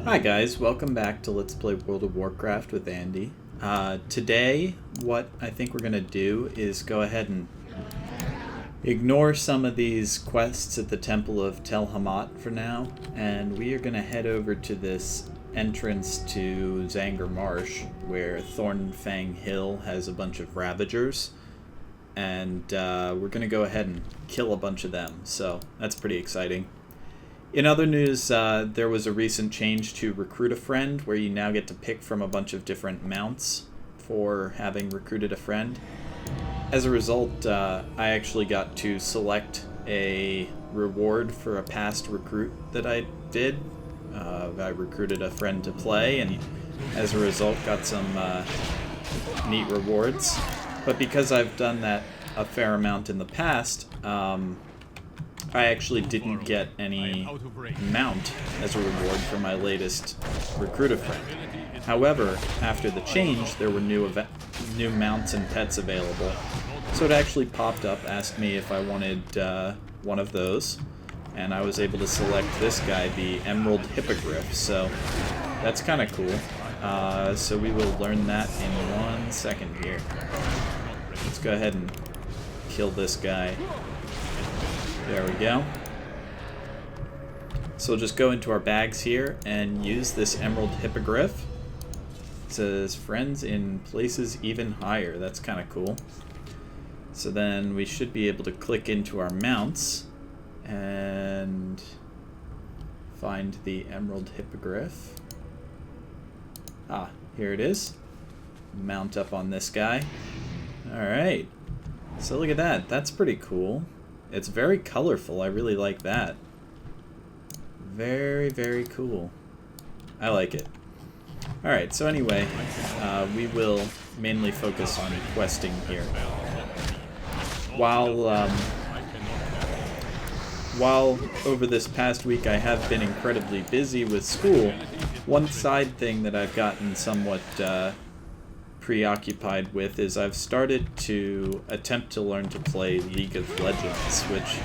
Hi guys, welcome back to Let's Play World of Warcraft with Andy. Today, what I think we're going to do is go ahead and ignore some of these quests at the Temple of Tellror for now, and we are going to head over to this entrance to Zanger Marsh, where Thornfang Hill has a bunch of Ravagers, and we're going to go ahead and kill a bunch of them, so that's pretty exciting. In other news, there was a recent change to Recruit a Friend, where you now get to pick from a bunch of different mounts for having recruited a friend. As a result, I actually got to select a reward for a past recruit that I did. I recruited a friend to play, and as a result got some neat rewards. But because I've done that a fair amount in the past, I actually didn't get any mount as a reward for my latest recruit a friend. However, after the change, there were new mounts and pets available. So it actually popped up, asked me if I wanted one of those, and I was able to select this guy, the Emerald Hippogriff, so that's kind of cool. So we will learn that in 1 second here. Let's go ahead and kill this guy. There we go. So we'll just go into our bags here and use this Emerald Hippogriff. It says friends in places even higher. That's kind of cool. So then we should be able to click into our mounts and find the Emerald Hippogriff. Ah, here it is. Mount up on this guy. Alright. So look at that. That's pretty cool. It's very colorful. I really like that. Very, very cool. I like it. Alright, so anyway, we will mainly focus on questing here. While over this past week I have been incredibly busy with school, one side thing that I've gotten somewhat preoccupied with is I've started to attempt to learn to play League of Legends, which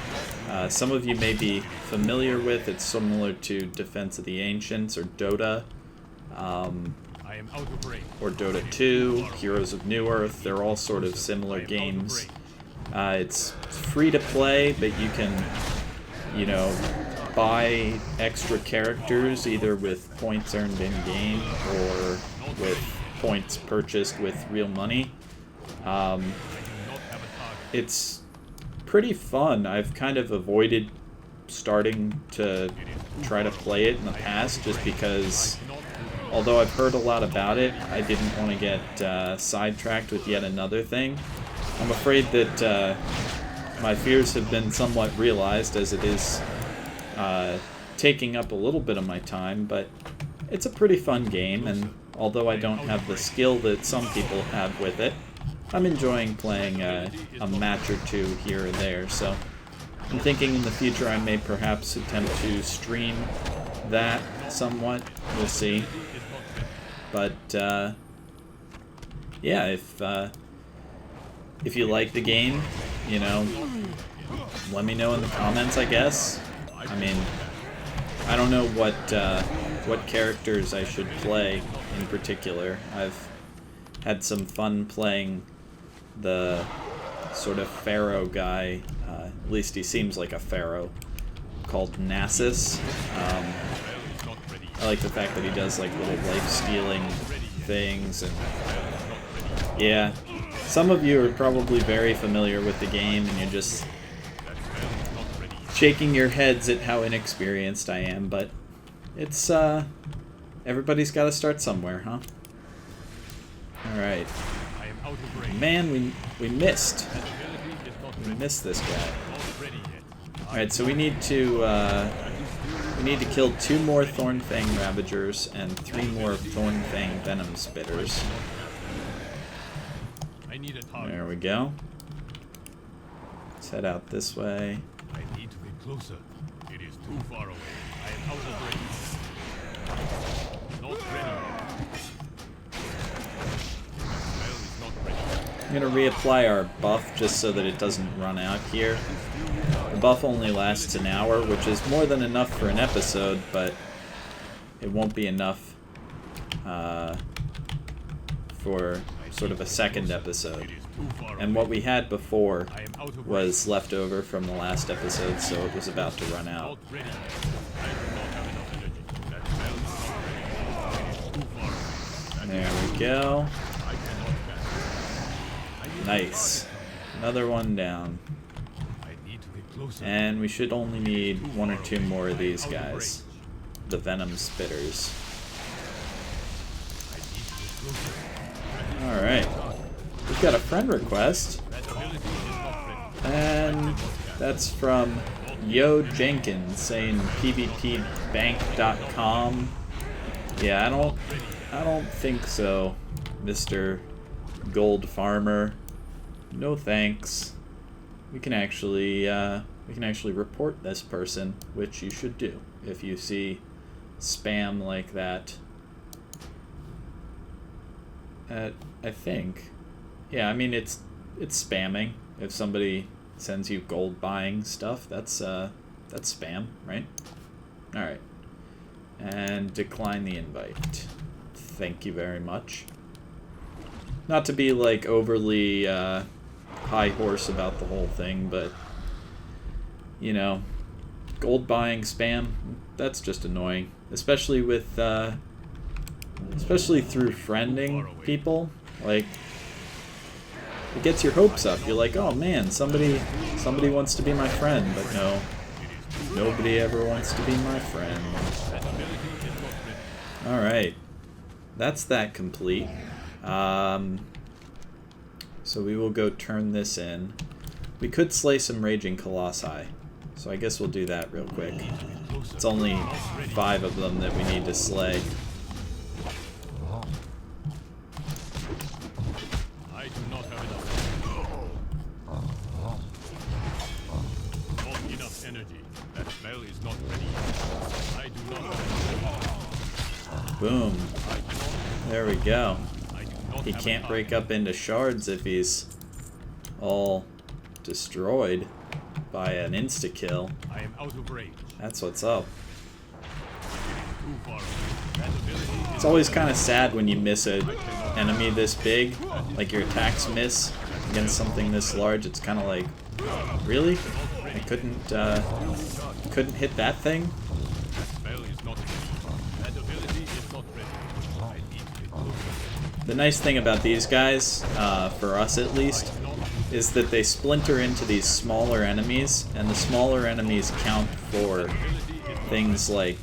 some of you may be familiar with. It's similar to Defense of the Ancients or Dota, or Dota 2, Heroes of New Earth. They're all sort of similar games. It's free to play, but you can, buy extra characters either with points earned in-game or with points purchased with real money. It's pretty fun. I've kind of avoided starting to try to play it in the past just because, although I've heard a lot about it, I didn't want to get sidetracked with yet another thing. I'm afraid that my fears have been somewhat realized, as it is taking up a little bit of my time, but it's a pretty fun game, and although I don't have the skill that some people have with it, I'm enjoying playing a match or two here or there, so I'm thinking in the future I may perhaps attempt to stream that somewhat. We'll see. But, yeah, if you like the game, let me know in the comments, I guess. I mean, I don't know what characters I should play in particular. I've had some fun playing the sort of pharaoh guy, at least he seems like a pharaoh, called Nasus. I like the fact that he does like little life-stealing things, and yeah, some of you are probably very familiar with the game and you're just shaking your heads at how inexperienced I am, but it's everybody's got to start somewhere, huh? Alright. Man, we missed. We missed this guy. Alright, so we need to kill 2 more Thornfang Ravagers and 3 more Thornfang Venom Spitters. There we go. Let's head out this way. I need to get closer. It is too far away. I am out of range. Not ready. I'm going to reapply our buff just so that it doesn't run out here. The buff only lasts an hour, which is more than enough for an episode, but it won't be enough for sort of a second episode. And what we had before was left over from the last episode, so it was about to run out. There we go. Nice. Another one down. And we should only need one or two more of these guys. The Venom Spitters. Alright. We've got a friend request. And that's from Yo Jenkins saying pvpbank.com. Yeah, I don't think so, Mr. Gold Farmer. No thanks. We can actually report this person, which you should do if you see spam like that. I think. Yeah, I mean it's spamming. If somebody sends you gold buying stuff, that's spam, right? All right. And decline the invite. Thank you very much. Not to be like overly high horse about the whole thing, but you know, gold buying spam, that's just annoying, especially with especially through friending people. Like, it gets your hopes up. You're like, oh man, somebody wants to be my friend, but no, nobody ever wants to be my friend. All right, that's that complete. So we will go turn this in. We could slay some Raging Colossi, so I guess we'll do that real quick. It's only 5 of them that we need to slay. I do not have enough energy. That spell is not ready. I do not have Boom. There we go. He can't break up into shards if he's all destroyed by an insta-kill. I am out of range. That's what's up. It's always kind of sad when you miss an enemy this big, like your attacks miss against something this large. It's kind of like, really? I couldn't hit that thing? The nice thing about these guys, for us at least, is that they splinter into these smaller enemies, and the smaller enemies count for things like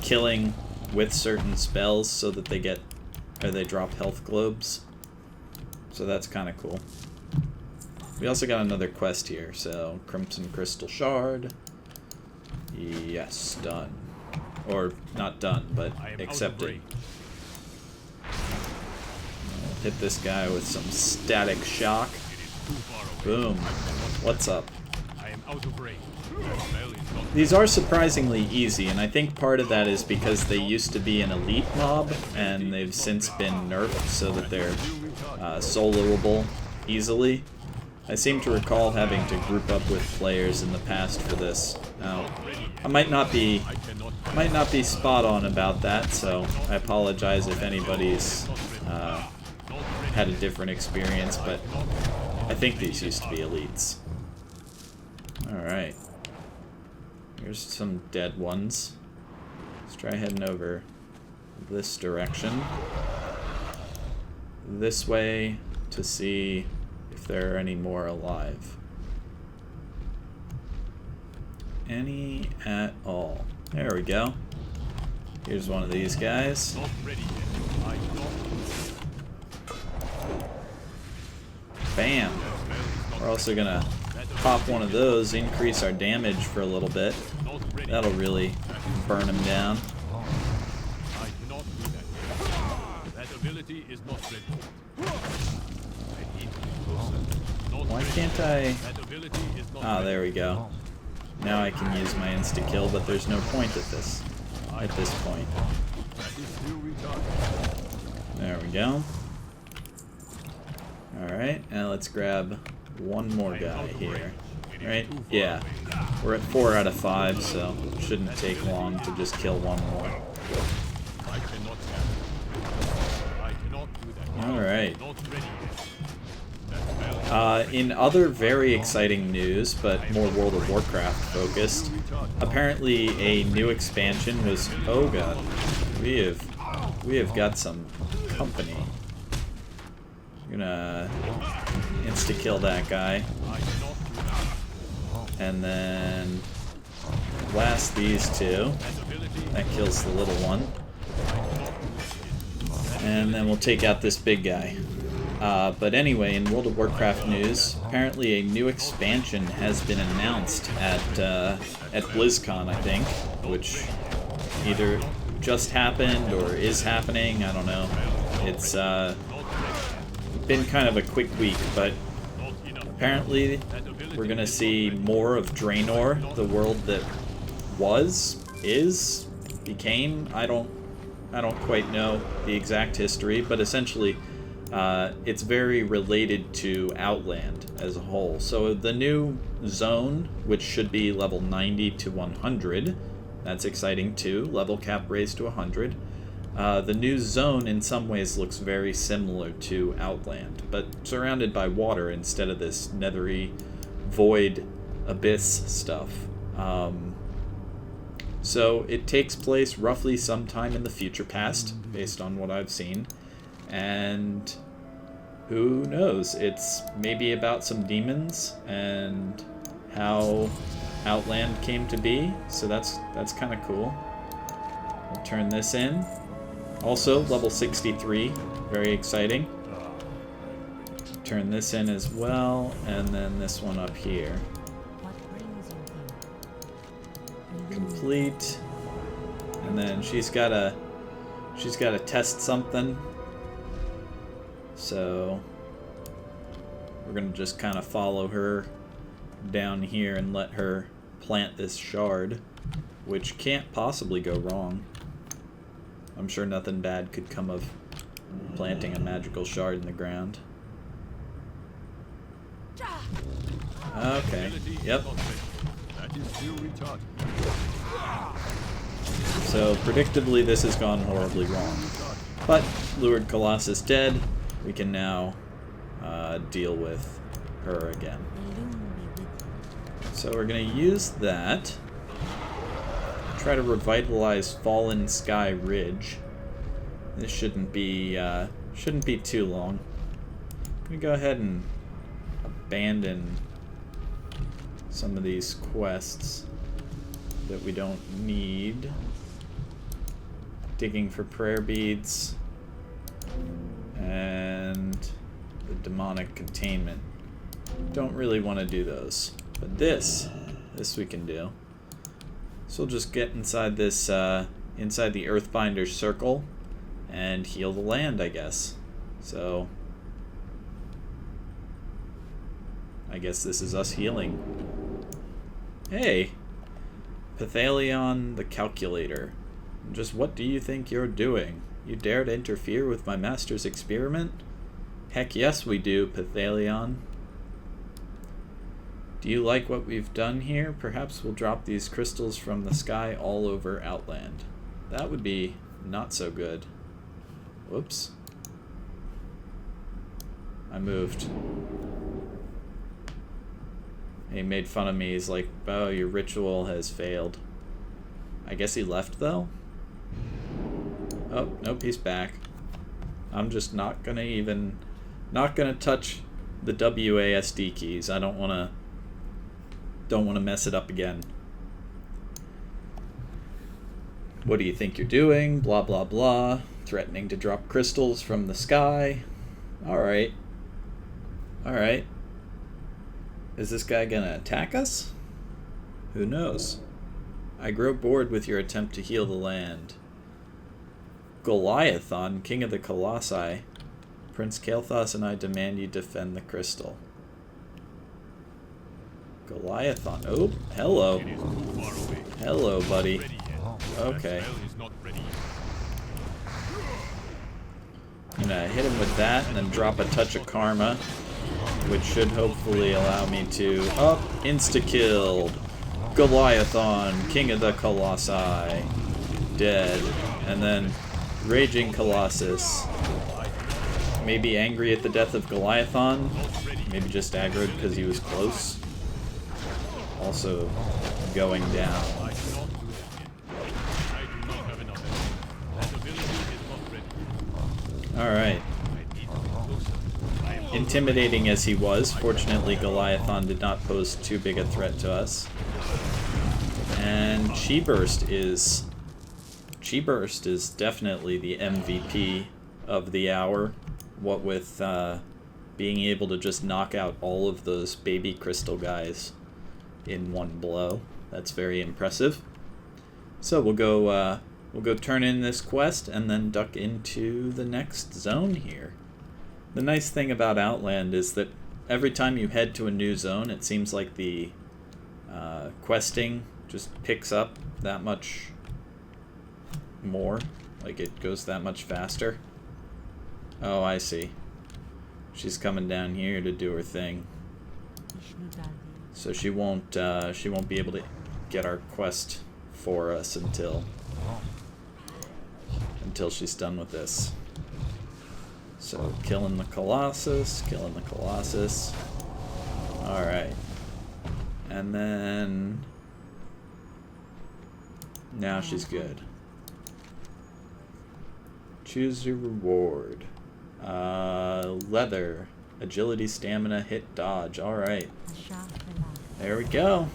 killing with certain spells so that they drop health globes. So that's kind of cool. We also got another quest here, so Crimson Crystal Shard. Yes, done. Or not done, but accepted. Hit this guy with some static shock. Boom. What's up? These are surprisingly easy, and I think part of that is because they used to be an elite mob, and they've since been nerfed so that they're soloable easily. I seem to recall having to group up with players in the past for this. Now, I might not be spot on about that, so I apologize if anybody's had a different experience, but I think these used to be elites. Alright. Here's some dead ones. Let's try heading over this direction. This way to see if there are any more alive. Any at all. There we go. Here's one of these guys. Bam! We're also gonna pop one of those, increase our damage for a little bit. That'll really burn him down. Why can't I... Ah, there we go. Now I can use my insta-kill, but there's no point at this point. There we go. Alright, now let's grab one more guy here. Right? Yeah. We're at 4 out of 5, so it shouldn't take long to just kill one more. cannot gather. I cannot do that. All right. Not ready yet. That spell is In other very exciting news, but more World of Warcraft focused, apparently a new expansion was. Oh god, we have got some company. I'm gonna insta kill that guy, and then blast these two. That kills the little one, and then we'll take out this big guy. But anyway, in World of Warcraft news, apparently a new expansion has been announced at BlizzCon, I think, which either just happened or is happening. I don't know. It's been kind of a quick week, but apparently we're gonna see more of Draenor, the world that became. I don't quite know the exact history, but essentially. It's very related to Outland as a whole. So the new zone, which should be level 90 to 100, that's exciting too. Level cap raised to 100. The new zone in some ways looks very similar to Outland, but surrounded by water instead of this nethery void abyss stuff. So it takes place roughly sometime in the future past, based on what I've seen. And who knows? It's maybe about some demons and how Outland came to be. So that's kind of cool. We'll turn this in. Also, level 63, very exciting. Turn this in as well, and then this one up here. Complete. And then she's gotta test something. So we're gonna just kind of follow her down here and let her plant this shard, which can't possibly go wrong. I'm sure nothing bad could come of planting a magical shard in the ground. Okay, yep. So predictably this has gone horribly wrong. But Lured Colossus dead. We can now deal with her again. So we're going to use that. Try to revitalize Fallen Sky Ridge. This shouldn't be too long. I'm going to go ahead and abandon some of these quests that we don't need. Digging for prayer beads. And the demonic containment. Don't really want to do those. But this we can do. So we'll just get inside this, inside the Earthbinder's circle and heal the land, I guess. So I guess this is us healing. Hey! Pithalion the Calculator. Just what do you think you're doing? You dare to interfere with my master's experiment? Heck yes we do, Pithalion. Do you like what we've done here? Perhaps we'll drop these crystals from the sky all over Outland. That would be not so good. Whoops. I moved. He made fun of me. He's like, oh, your ritual has failed. I guess he left though? Oh, nope, he's back. I'm just not gonna touch the WASD keys. I don't wanna mess it up again. What do you think you're doing? Blah blah blah. Threatening to drop crystals from the sky. Alright. Alright. Is this guy gonna attack us? Who knows? I grow bored with your attempt to heal the land. Goliathon, king of the Colossi. Prince Kael'thas and I demand you defend the crystal. Goliathon. Oh, hello. Hello, buddy. Okay. I'm gonna hit him with that and then drop a touch of karma, which should hopefully allow me to... Oh, insta-killed. Goliathon, king of the Colossi. Dead. And then Raging Colossus. Maybe angry at the death of Goliathon. Maybe just aggroed because he was close. Also going down. Alright. Intimidating as he was, fortunately Goliathon did not pose too big a threat to us. And Chi Burst is definitely the MVP of the hour. What with being able to just knock out all of those baby crystal guys in one blow. That's very impressive. So we'll go turn in this quest and then duck into the next zone here. The nice thing about Outland is that every time you head to a new zone, it seems like the questing just picks up that much more. Like it goes that much faster. Oh, I see. She's coming down here to do her thing. So she won't be able to get our quest for us until she's done with this. So killing the Colossus. Alright. And then now she's good. Choose your reward. Leather. Agility, stamina, hit, dodge. Alright. There we go.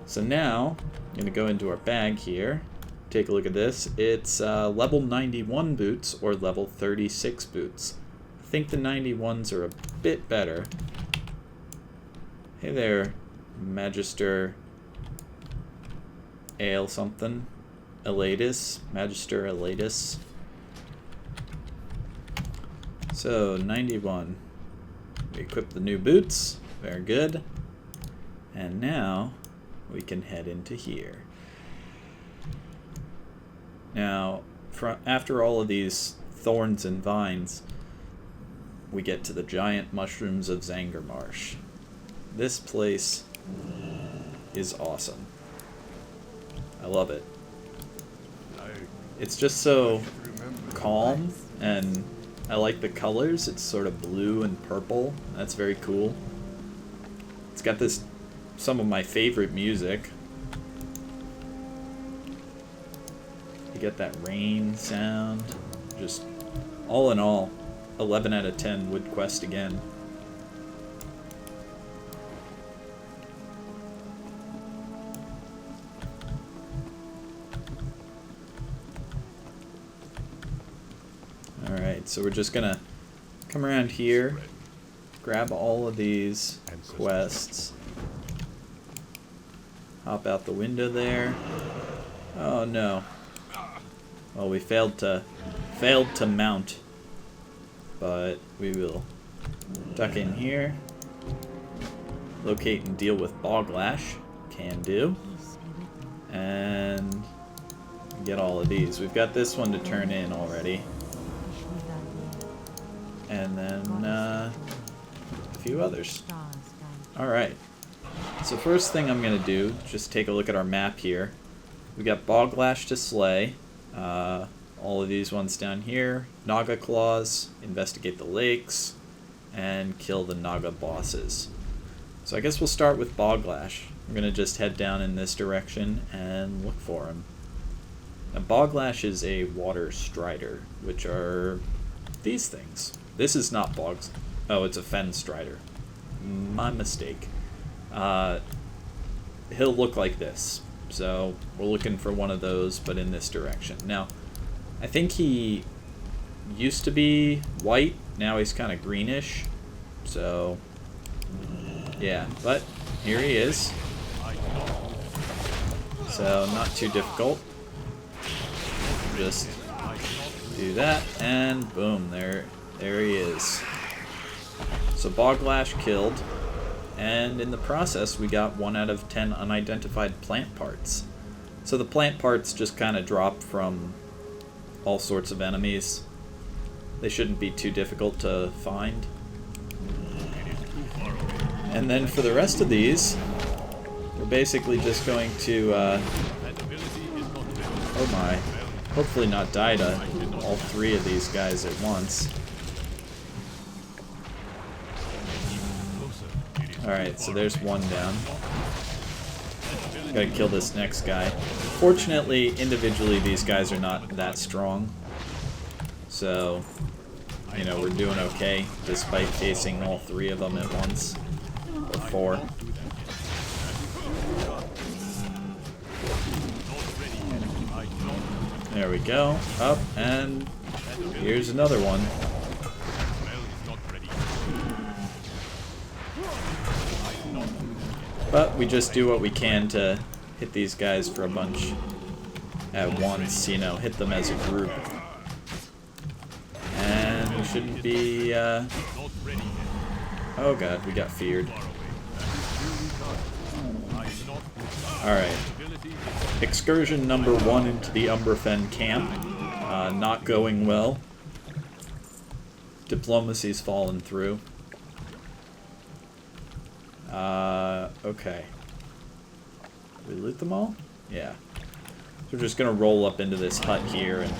So now, I'm going to go into our bag here. Take a look at this. It's level 91 boots or level 36 boots. I think the 91s are a bit better. Hey there, Magister Ale something. Elatus. Magister Elatus. So, 91. We equip the new boots. Very good. And now, we can head into here. Now, after all of these thorns and vines, we get to the giant mushrooms of Zangarmarsh. This place is awesome. I love it. It's just so calm, and I like the colors. It's sort of blue and purple. That's very cool. It's got some of my favorite music. You get that rain sound. Just all in all, 11 out of 10 would quest again. Alright, so we're just gonna come around here, grab all of these quests, hop out the window there. Oh no. Well, we failed to mount, but we will duck in here, locate and deal with Boglash, can do, and get all of these. We've got this one to turn in already, and then a few others. Alright, so first thing I'm going to do, just take a look at our map here. We got Boglash to slay. All of these ones down here. Naga Claws, investigate the lakes, and kill the Naga bosses. So I guess we'll start with Boglash. We're going to just head down in this direction and look for him. Now Boglash is a water strider, which are these things. This is not Bogs. Oh, it's a Fen strider. My mistake. He'll look like this. So we're looking for one of those, but in this direction. Now, I think he used to be white. Now he's kind of greenish. So, yeah. But here he is. So not too difficult. Just do that, and boom, there he is. So Boglash killed. And in the process, we got 1 out of 10 unidentified plant parts. So the plant parts just kind of drop from all sorts of enemies. They shouldn't be too difficult to find. And then for the rest of these, we're basically just going to... oh my. hopefully not die to all three of these guys at once. Alright, so there's one down. Gotta kill this next guy. Fortunately, individually, these guys are not that strong. So, you know, we're doing okay, despite facing all three of them at once. Or four. There we go. Up, and here's another one. But we just do what we can to hit these guys for a bunch at once, you know, hit them as a group. And we shouldn't be, oh god, we got feared. Alright. Excursion number 1 into the Umbrafen camp. Not going well. Diplomacy's fallen through. Okay. Did we loot them all? Yeah. So we're just gonna roll up into this hut here and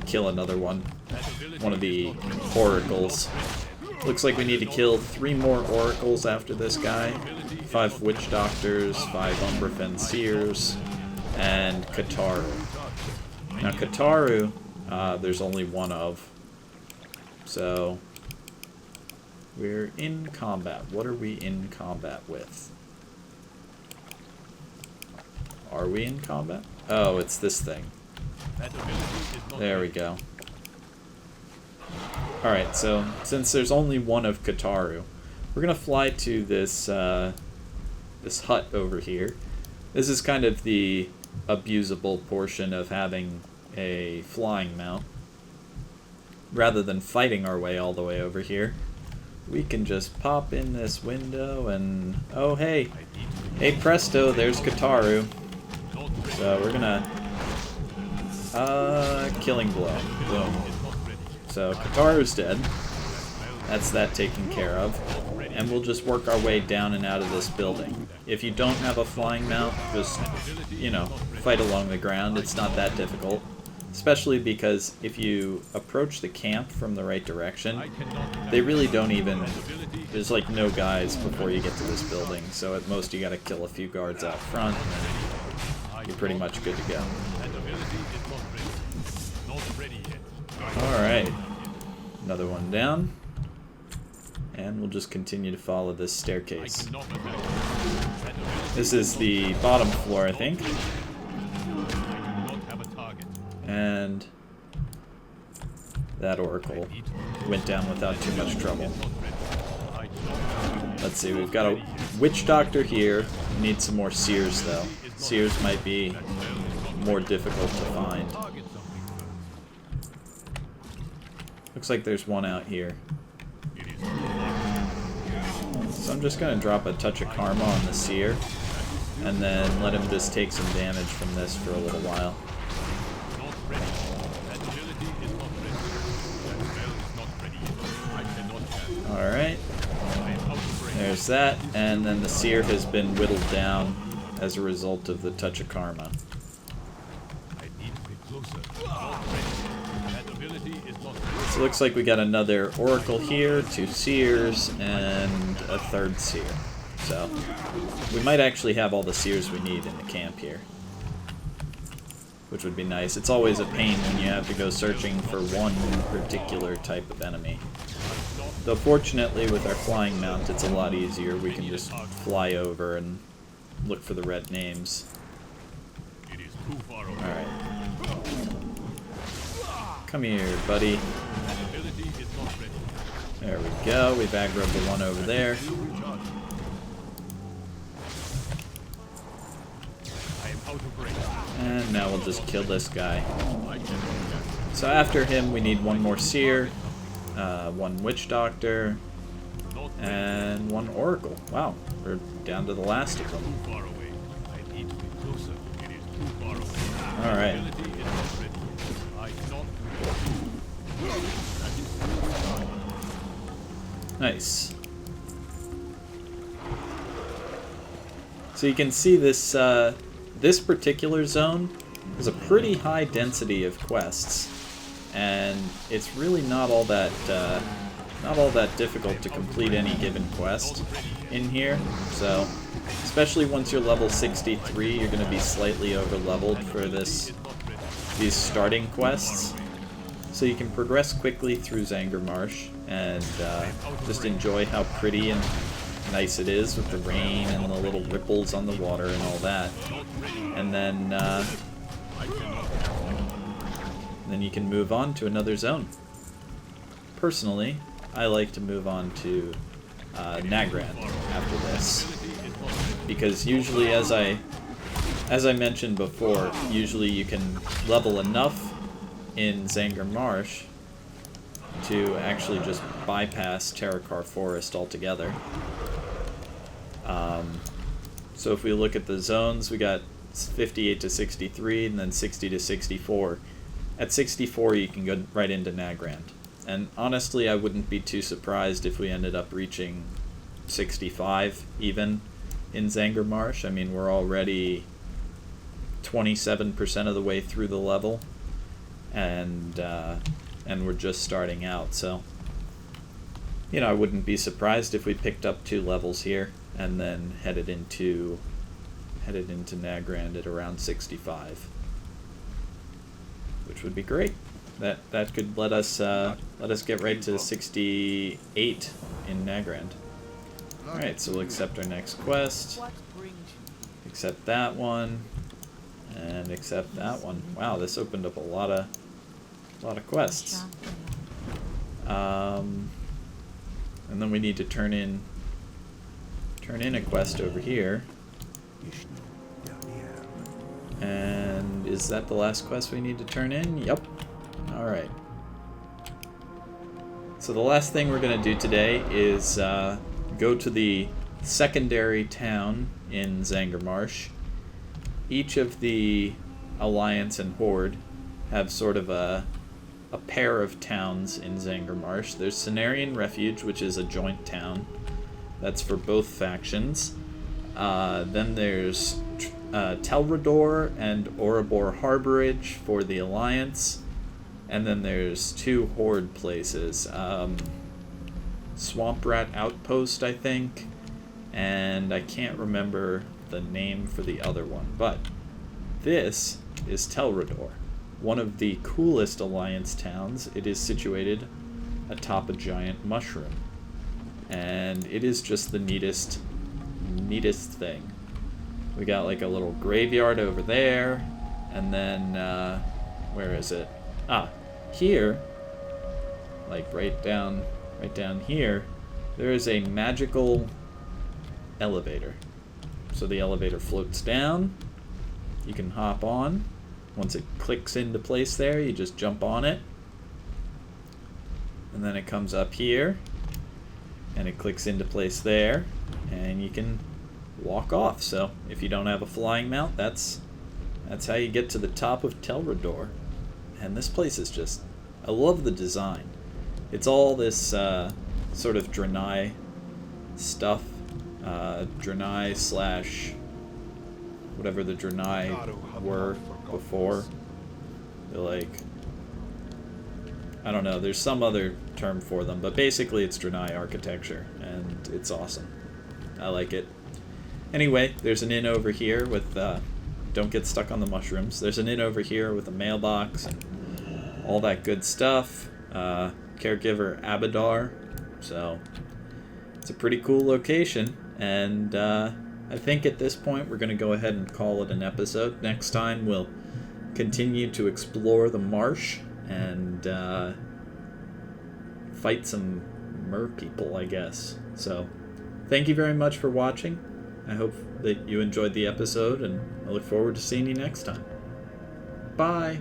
kill another one. One of the oracles. Looks like we need to kill 3 more oracles after this guy. 5 witch doctors, 5 Umbrafen seers, and Kataru. Now Kataru, there's only one of. So we're in combat. What are we in combat with? Are we in combat? Oh, it's this thing. There we go. Alright, so since there's only one of Kataru, we're gonna fly to this this hut over here. This is kind of the abusable portion of having a flying mount. Rather than fighting our way all the way over here, we can just pop in this window and... oh, hey! Hey, presto, there's Kataru. So we're gonna... killing blow. Boom. So Kataru's dead. That's that taken care of. And we'll just work our way down and out of this building. If you don't have a flying mount, just, you know, fight along the ground. It's not that difficult. Especially because if you approach the camp from the right direction, they really don't even... there's like no guys before you get to this building. So at most you gotta kill a few guards out front, and you're pretty much good to go. Alright. Another one down. And we'll just continue to follow this staircase. This is the bottom floor, I think. And that oracle went down without too much trouble. Let's see, we've got a witch doctor here. We need some more seers, though. Seers might be more difficult to find. Looks like there's one out here. So I'm just going to drop a touch of karma on the seer, and then let him just take some damage from this for a little while. Alright. There's that, and then the seer has been whittled down as a result of the touch of karma. So it looks like we got another oracle here, 2 seers, and a 3rd seer. So we might actually have all the seers we need in the camp here, which would be nice. It's always a pain when you have to go searching for one particular type of enemy. Though fortunately with our flying mount it's a lot easier. We can just fly over and look for the red names. Alright. Come here, buddy. There we go. We've aggroed the one over there. And now we'll just kill this guy. So after him we need one more seer, 1 witch doctor, and 1 oracle. Wow, we're down to the last of them. Alright. Nice. So you can see this this particular zone there's a pretty high density of quests, and it's really not all that difficult to complete any given quest in here. So, especially once you're level 63, you're going to be slightly over-leveled for these starting quests. So you can progress quickly through Zangarmarsh and just enjoy how pretty and nice it is with the rain and the little ripples on the water and all that. And then you can move on to another zone. Personally, I like to move on to Nagrand after this, because usually, as I mentioned before, usually you can level enough in Zangarmarsh to actually just bypass Terrakar Forest altogether. So if we look at the zones, we got 58 to 63, and then 60 to 64. At 64, you can go right into Nagrand. And honestly, I wouldn't be too surprised if we ended up reaching 65 even in Zangarmarsh. I mean, we're already 27% of the way through the level, and we're just starting out. So, you know, I wouldn't be surprised if we picked up 2 levels here and then headed into Nagrand at around 65, which would be great. That could let us get right to 68 in Nagrand. All right, so we'll accept our next quest. Accept that one, and accept that one. Wow, this opened up a lot of quests. And then we need to turn in a quest over here. And is that the last quest we need to turn in? Yep. Alright. So the last thing we're going to do today is go to the secondary town in Zangarmarsh. Each of the Alliance and Horde have sort of a pair of towns in Zangarmarsh. There's Cenarian Refuge, which is a joint town. That's for both factions. Then there's Tellror and Oribor Harborage for the Alliance. And then there's 2 Horde places. Swamp Rat Outpost, I think. And I can't remember the name for the other one. But this is Tellror, one of the coolest Alliance towns. It is situated atop a giant mushroom. And it is just the neatest thing. We got like a little graveyard over there, and then where is it? Here, like right down here, there is a magical elevator. So the elevator floats down. You can hop on. Once it clicks into place there, you just jump on it, and then it comes up here, and it clicks into place there, and you can walk off. So if you don't have a flying mount, that's how you get to the top of Tellror. And this place is just, I love the design. It's all this sort of Draenor stuff, Draenor slash whatever the Draenor were before. They're like, I don't know, there's some other term for them, but basically it's Draenor architecture, and it's awesome. I like it. Anyway, there's an inn over here with, don't get stuck on the mushrooms. There's an inn over here with a mailbox and all that good stuff. Caregiver Abadar. So, it's a pretty cool location, and I think at this point we're going to go ahead and call it an episode. Next time we'll continue to explore the marsh and fight some mer people, I guess. So, thank you very much for watching. I hope that you enjoyed the episode, and I look forward to seeing you next time. Bye!